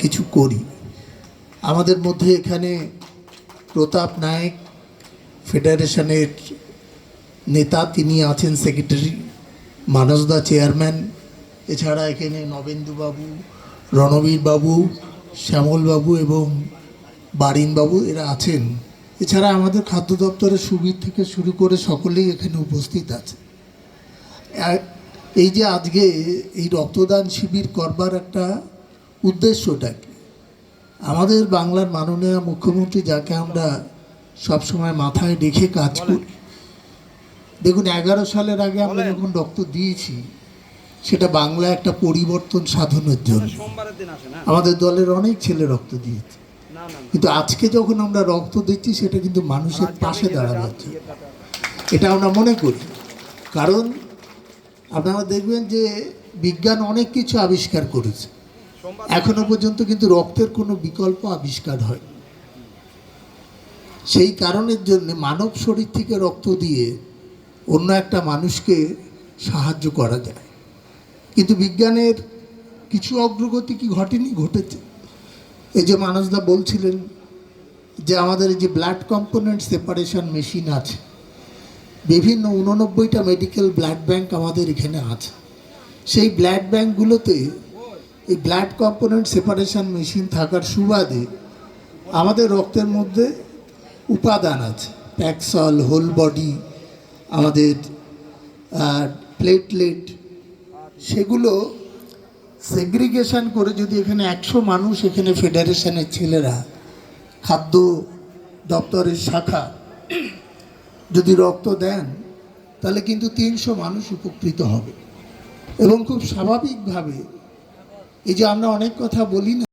কিছু করি। আমাদের মধ্যে এখানে প্রতাপ নায়েক ফেডারেশনের নেতা, তিনি আছেন সেক্রেটারি, মানসদা চেয়ারম্যান, এছাড়া এখানে নবেন্দুবাবু, রণবীরবাবু, শ্যামলবাবু এবং বারিনবাবু এরা আছেন। এছাড়া আমাদের খাদ্য দপ্তরের সুবীর থেকে শুরু করে সকলেই এখানে উপস্থিত আছে। এই যে আজকে এই রক্তদান শিবির করবার একটা উদ্দেশ্যটা কি, আমাদের বাংলার মাননীয় মুখ্যমন্ত্রী যাকে আমরা সবসময় মাথায় রেখে কাজ করি, দেখুন 11 সালের আগে আমরা যখন রক্ত দিয়েছি সেটা বাংলা একটা পরিবর্তন সাধনের জন্য। আমাদের দলের অনেক ছেলে রক্ত দিয়েছে, কিন্তু আজকে যখন আমরা রক্ত দিচ্ছি সেটা কিন্তু মানুষের পাশে দাঁড়ানোর জন্য, এটা আমরা মনে করি। কারণ আপনারা দেখবেন যে বিজ্ঞান অনেক কিছু আবিষ্কার করেছে, এখনো পর্যন্ত কিন্তু রক্তের কোনো বিকল্প আবিষ্কার হয়। সেই কারণের জন্য মানব শরীর থেকে রক্ত দিয়ে অন্য একটা মানুষকে সাহায্য করা যায়। কিন্তু বিজ্ঞানের কিছু অগ্রগতি কি ঘটেনি? ঘটেছে। এই যে মানসদা বলছিলেন যে আমাদের এই যে ব্লাড কম্পোনেন্ট সেপারেশন মেশিন আছে, বিভিন্ন 89টা মেডিকেল ব্লাড ব্যাংক আমাদের এখানে আছে। সেই ব্লাড ব্যাংকগুলোতে এই ব্লাড কম্পোনেন্ট সেপারেশন মেশিন থাকার সুবাদে আমাদের রক্তের মধ্যে উপাদান আছে, প্যাক্সল, হোল বডি, আমাদের প্লেটলেট, সেগুলো সেগ্রিগেশন করে যদি এখানে 100 মানুষ, এখানে ফেডারেশনের ছেলেরা, খাদ্য দপ্তরের শাখা যদি রক্ত দেন, তাহলে কিন্তু 300 মানুষ উপকৃত হবে। এবং খুব স্বাভাবিকভাবে এই যে আমরা অনেক কথা বলি না,